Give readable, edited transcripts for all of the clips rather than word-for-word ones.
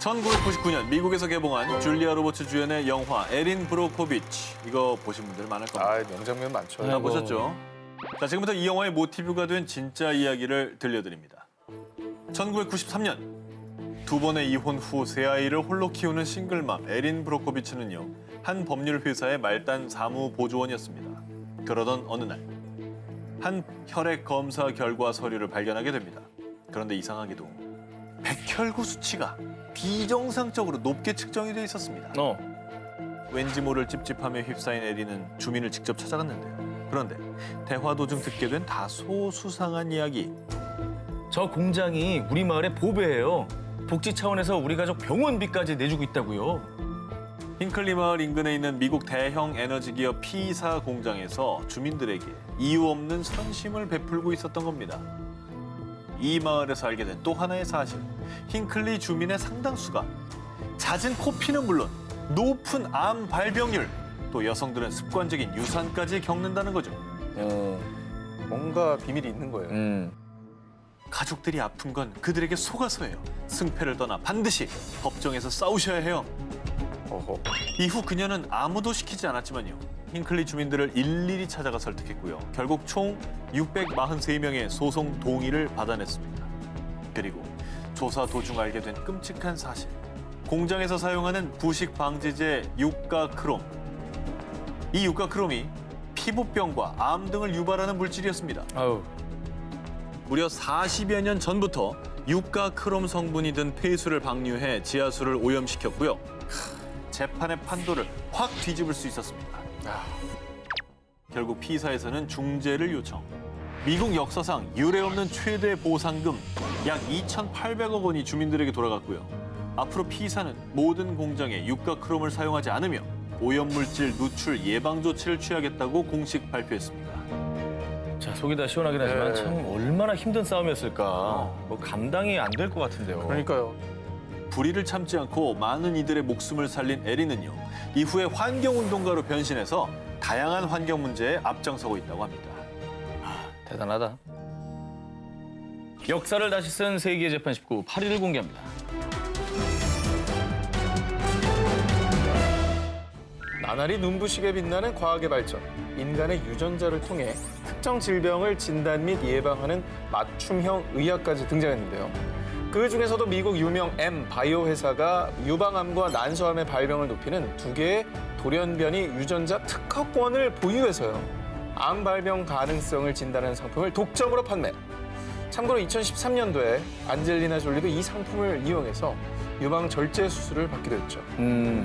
1999년 미국에서 개봉한 줄리아 로버츠 주연의 영화 에린 브로코비치. 이거 보신 분들 많을 겁니다. 아, 명장면 많죠. 다 보셨죠? 자, 지금부터 이 영화의 모티브가 된 진짜 이야기를 들려드립니다. 1993년 두 번의 이혼 후 세 아이를 홀로 키우는 싱글맘 에린 브로코비치는요, 한 법률 회사의 말단 사무 보조원이었습니다. 그러던 어느 날 한 혈액 검사 결과 서류를 발견하게 됩니다. 그런데 이상하게도 백혈구 수치가 비정상적으로 높게 측정이 돼 있었습니다. 왠지 모를 찝찝함에 휩싸인 에린은 주민을 직접 찾아갔는데요. 그런데 대화 도중 듣게 된 다소 수상한 이야기. 저 공장이 우리 마을의 보배예요. 복지 차원에서 우리 가족 병원비까지 내주고 있다고요. 흰클리 마을 인근에 있는 미국 대형 에너지 기업 P사 공장에서 주민들에게 이유 없는 선심을 베풀고 있었던 겁니다. 이 마을에서 알게 된 또 하나의 사실. 흰클리 주민의 상당수가 잦은 코피는 물론 높은 암 발병률, 또 여성들은 습관적인 유산까지 겪는다는 거죠. 뭔가 비밀이 있는 거예요. 가족들이 아픈 건 그들에게 속아서예요. 승패를 떠나 반드시 법정에서 싸우셔야 해요. 어허. 이후 그녀는 아무도 시키지 않았지만요, 흰클리 주민들을 일일이 찾아가 설득했고요. 결국 총 643명의 소송 동의를 받아냈습니다. 그리고 조사 도중 알게 된 끔찍한 사실. 공장에서 사용하는 부식 방지제 유가크롬. 이 유가크롬이 피부병과 암 등을 유발하는 물질이었습니다. 아유. 무려 40여 년 전부터 유가크롬 성분이 든 폐수를 방류해 지하수를 오염시켰고요. 재판의 판도를 확 뒤집을 수 있었습니다. 결국 P사에서는 중재를 요청. 미국 역사상 유례 없는 최대 보상금 약 2,800억 원이 주민들에게 돌아갔고요. 앞으로 P사는 모든 공장에 유가크롬을 사용하지 않으며 오염물질 누출 예방 조치를 취하겠다고 공식 발표했습니다. 자, 속이 다 시원하긴 하지만 네. 참 얼마나 힘든 싸움이었을까. 뭐 감당이 안 될 것 같은데요. 그러니까요. 불의를 참지 않고 많은 이들의 목숨을 살린 에린은요, 이후에 환경운동가로 변신해서 다양한 환경 문제에 앞장서고 있다고 합니다. 대단하다. 역사를 다시 쓴 세계 재판 19, 8위를 공개합니다. 나날이 눈부시게 빛나는 과학의 발전, 인간의 유전자를 통해 특정 질병을 진단 및 예방하는 맞춤형 의학까지 등장했는데요. 그 중에서도 미국 유명 M 바이오 회사가 유방암과 난소암의 발병을 높이는 두 개의 돌연변이 유전자 특허권을 보유해서요, 암 발병 가능성을 진단하는 상품을 독점으로 판매. 참고로 2013년도에 안젤리나 졸리도 이 상품을 이용해서 유방 절제 수술을 받기도 했죠.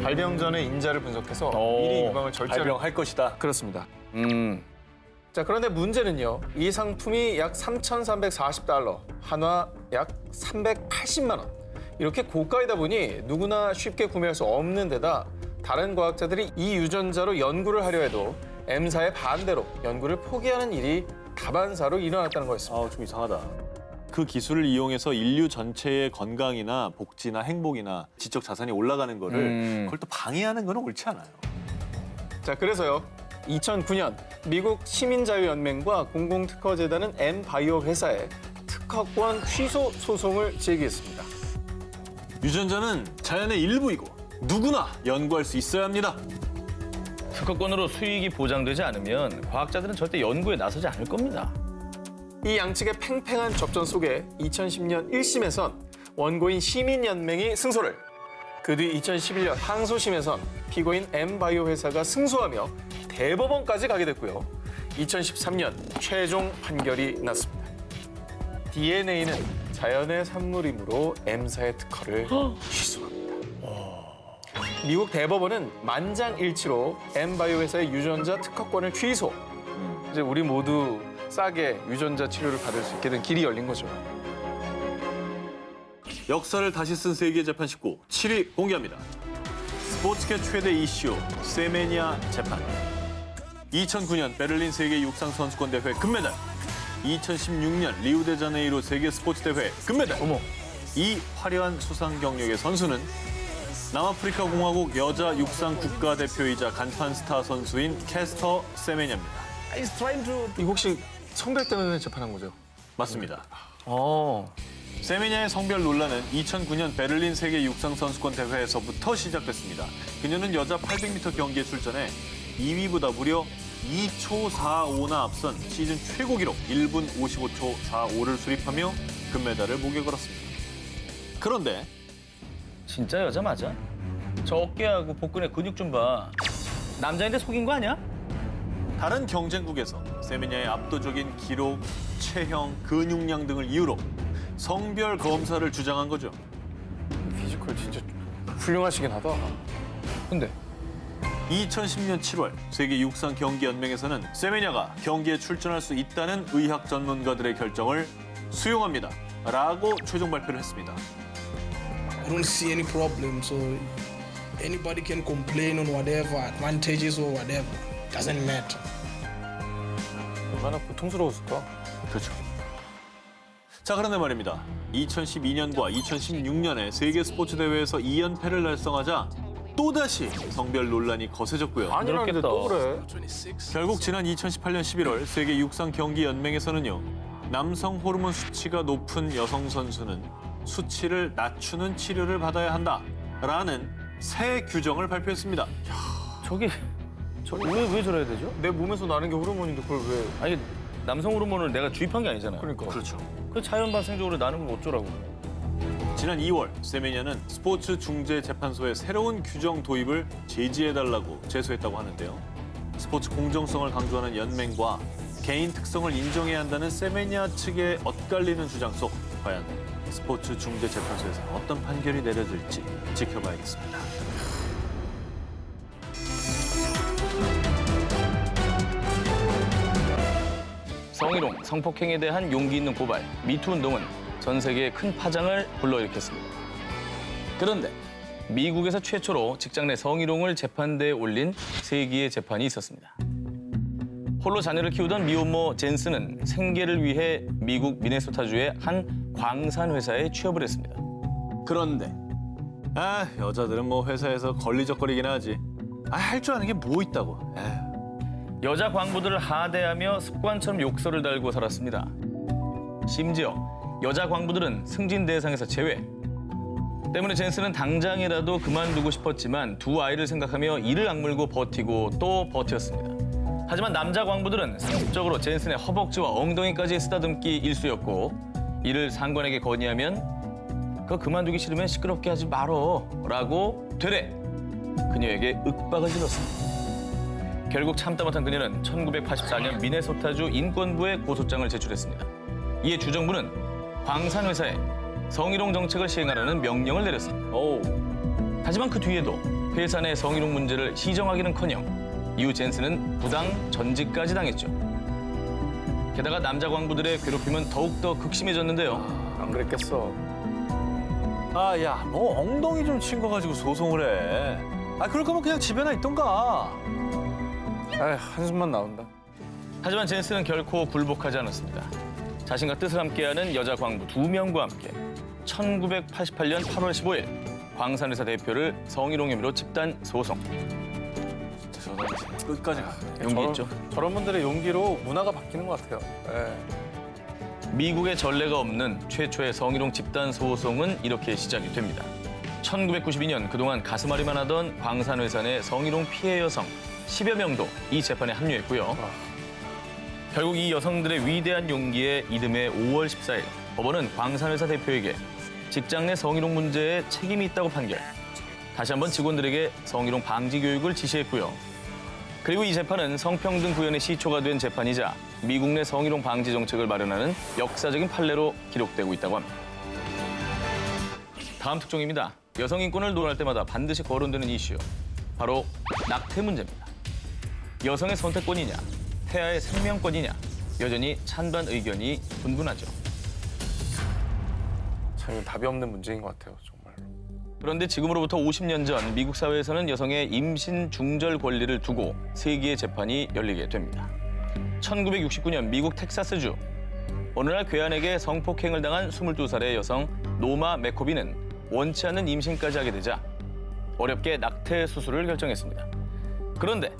발병 전에 인자를 분석해서 미리 유방을 절제할 발병할 것이다. 그렇습니다. 자, 그런데 문제는요, 이 상품이 약 3,340달러, 한화 약 380만 원. 이렇게 고가이다 보니 누구나 쉽게 구매할 수 없는 데다 다른 과학자들이 이 유전자로 연구를 하려 해도 M사의 반대로 연구를 포기하는 일이 다반사로 일어났다는 거였습니다. 좀 이상하다. 그 기술을 이용해서 인류 전체의 건강이나 복지나 행복이나 지적 자산이 올라가는 거를 그걸 또 방해하는 건 옳지 않아요. 자, 그래서요, 2009년 미국 시민자유연맹과 공공특허재단은 M바이오 회사에 특허권 취소 소송을 제기했습니다. 유전자는 자연의 일부이고 누구나 연구할 수 있어야 합니다. 특허권으로 수익이 보장되지 않으면 과학자들은 절대 연구에 나서지 않을 겁니다. 이 양측의 팽팽한 접전 속에 2010년 1심에선 원고인 시민연맹이 승소를, 그 뒤 2011년 항소심에선 피고인 M바이오 회사가 승소하며 대법원까지 가게 됐고요. 2013년 최종 판결이 났습니다. DNA는 자연의 산물이므로 M사의 특허를 취소합니다. 미국 대법원은 만장일치로 M바이오 회사의 유전자 특허권을 취소. 이제 우리 모두 싸게 유전자 치료를 받을 수 있게 된 길이 열린 거죠. 역사를 다시 쓴 세계 재판 19, 7위 공개합니다. 스포츠계 최대 이슈, 세메니아 재판. 2009년 베를린 세계 육상 선수권 대회 금메달. 2016년 리우데자네이루 세계 스포츠 대회 금메달. 이 화려한 수상 경력의 선수는 남아프리카 공화국 여자 육상 국가대표이자 간판 스타 선수인 캐스터 세메냐입니다. 이거 혹시 성별 때문에 재판한 거죠? 맞습니다. 세메냐의 성별 논란은 2009년 베를린 세계 육상 선수권 대회에서부터 시작됐습니다. 그녀는 여자 800m 경기에 출전해 2위보다 무려 2초 45나 앞선 시즌 최고 기록 1분 55초 45를 수립하며 금메달을 목에 걸었습니다. 그런데 진짜 여자 맞아? 저 어깨하고 복근의 근육 좀 봐. 남자인데 속인 거 아니야? 다른 경쟁국에서 세메냐의 압도적인 기록, 체형, 근육량 등을 이유로 성별 검사를 주장한 거죠. 피지컬 진짜 훌륭하시긴 하다. 근데 2010년 7월 세계 육상 경기 연맹에서는 세메냐가 경기에 출전할 수 있다는 의학 전문가들의 결정을 수용합니다. 라고 최종 발표를 했습니다. I don't see any problem. So anybody can complain on whatever advantages or whatever. Doesn't matter. 얼마나 고통스러웠을까? 그렇죠. 자, 그런데 말입니다. 2012년과 2016년에 세계 스포츠 대회에서 2연패를 달성하자 또다시 성별 논란이 거세졌고요. 아니라는데 또 그래. 26. 결국 지난 2018년 11월 세계 육상 경기 연맹에서는요. 남성 호르몬 수치가 높은 여성 선수는 수치를 낮추는 치료를 받아야 한다라는 새 규정을 발표했습니다. 저기 왜 저래야 되죠? 내 몸에서 나는 게 호르몬인데 그걸 왜? 아니 남성 호르몬을 내가 주입한 게 아니잖아요. 그러니까. 그렇죠. 그 자연 발생적으로 나는 건 어쩌라고. 지난 2월 세메냐는 스포츠 중재 재판소에 새로운 규정 도입을 제지해달라고 제소했다고 하는데요. 스포츠 공정성을 강조하는 연맹과 개인 특성을 인정해야 한다는 세메냐 측의 엇갈리는 주장 속 과연 스포츠 중재 재판소에서 어떤 판결이 내려질지 지켜봐야겠습니다. 성희롱, 성폭행에 대한 용기 있는 고발, 미투 운동은 전 세계에 큰 파장을 불러일으켰습니다. 그런데 미국에서 최초로 직장 내 성희롱을 재판대에 올린 세기의 재판이 있었습니다. 홀로 자녀를 키우던 미혼모 젠스는 생계를 위해 미국 미네소타주의 한 광산 회사에 취업을 했습니다. 그런데 여자들은 뭐 회사에서 걸리적거리긴 하지. 할 줄 아는 게 뭐 있다고. 여자 광부들을 하대하며 습관처럼 욕설을 달고 살았습니다. 심지어 여자 광부들은 승진 대상에서 제외. 때문에 젠스는 당장이라도 그만두고 싶었지만 두 아이를 생각하며 이를 악물고 버티고 또 버텼습니다. 하지만 남자 광부들은 상습적으로 젠슨의 허벅지와 엉덩이까지 쓰다듬기 일쑤였고 이를 상관에게 건의하면 그거 그만두기 싫으면 시끄럽게 하지 말어 라고 되레 그녀에게 윽박을 질렀습니다. 결국 참다 못한 그녀는 1984년 미네소타주 인권부에 고소장을 제출했습니다. 이에 주정부는 광산회사에 성희롱 정책을 시행하라는 명령을 내렸습니다. 하지만 그 뒤에도 회사 내 성희롱 문제를 시정하기는커녕 이후 젠슨은 부당 전직까지 당했죠. 게다가 남자 광부들의 괴롭힘은 더욱더 극심해졌는데요. 안 그랬겠어. 야, 뭐 엉덩이 좀 친 거 가지고 소송을 해. 그럴 거면 그냥 집에나 있던가. 한숨만 나온다. 하지만 젠슨은 결코 굴복하지 않았습니다. 자신과 뜻을 함께하는 여자 광부 2명과 함께 1988년 8월 15일 광산회사 대표를 성희롱 혐의로 집단 소송. 저 사람 끝까지 가. 용기 있죠. 저런 분들의 용기로 문화가 바뀌는 것 같아요. 미국의 전례가 없는 최초의 성희롱 집단 소송은 이렇게 시작이 됩니다. 1992년 그동안 가슴앓이만 하던 광산회사 내 성희롱 피해 여성 10여 명도 이 재판에 합류했고요. 결국 이 여성들의 위대한 용기에 이듬해 5월 14일 법원은 광산회사 대표에게 직장 내 성희롱 문제에 책임이 있다고 판결. 다시 한번 직원들에게 성희롱 방지 교육을 지시했고요. 그리고 이 재판은 성평등 구현의 시초가 된 재판이자 미국 내 성희롱 방지 정책을 마련하는 역사적인 판례로 기록되고 있다고 합니다. 다음 특종입니다. 여성 인권을 논할 때마다 반드시 거론되는 이슈. 바로 낙태 문제입니다. 여성의 선택권이냐, 태아의 생명권이냐, 여전히 찬반 의견이 분분하죠. 참 답이 없는 문제인 것 같아요, 정말로. 그런데 지금으로부터 50년 전 미국 사회에서는 여성의 임신 중절 권리를 두고 세기의 재판이 열리게 됩니다. 1969년 미국 텍사스주. 어느 날 괴한에게 성폭행을 당한 22살의 여성 노마 맥코비는 원치 않는 임신까지 하게 되자 어렵게 낙태 수술을 결정했습니다. 그런데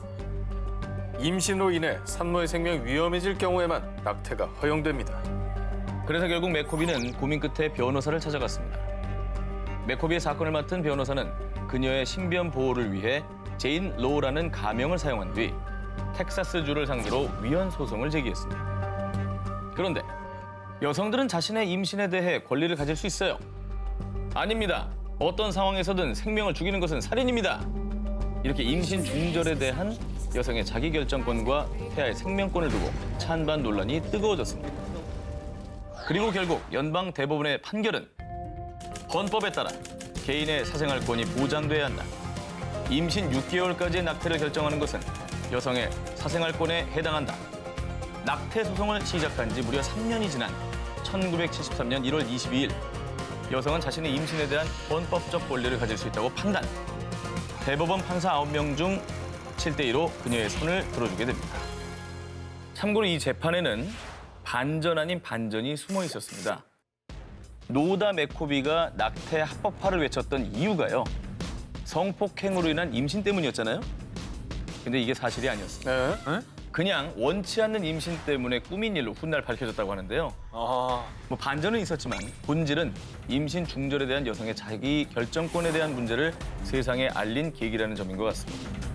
임신으로 인해 산모의 생명이 위험해질 경우에만 낙태가 허용됩니다. 그래서 결국 맥코비는 고민 끝에 변호사를 찾아갔습니다. 맥코비의 사건을 맡은 변호사는 그녀의 신변 보호를 위해 제인 로우라는 가명을 사용한 뒤 텍사스주를 상대로 위헌 소송을 제기했습니다. 그런데 여성들은 자신의 임신에 대해 권리를 가질 수 있어요. 아닙니다. 어떤 상황에서든 생명을 죽이는 것은 살인입니다. 이렇게 임신 중절에 대한 여성의 자기결정권과 태아의 생명권을 두고 찬반 논란이 뜨거워졌습니다. 그리고 결국 연방 대법원의 판결은 헌법에 따라 개인의 사생활권이 보장돼야 한다. 임신 6개월까지의 낙태를 결정하는 것은 여성의 사생활권에 해당한다. 낙태 소송을 시작한 지 무려 3년이 지난 1973년 1월 22일 여성은 자신의 임신에 대한 헌법적 권리를 가질 수 있다고 판단. 대법원 판사 9명 중 7대2로 그녀의 손을 들어주게 됩니다. 참고로 이 재판에는 반전 아닌 반전이 숨어 있었습니다. 노다 맥코비가 낙태 합법화를 외쳤던 이유가요. 성폭행으로 인한 임신 때문이었잖아요. 근데 이게 사실이 아니었습니다. 네. 그냥 원치 않는 임신 때문에 꾸민 일로 훗날 밝혀졌다고 하는데요. 아, 뭐 반전은 있었지만 본질은 임신 중절에 대한 여성의 자기 결정권에 대한 문제를 세상에 알린 계기라는 점인 것 같습니다.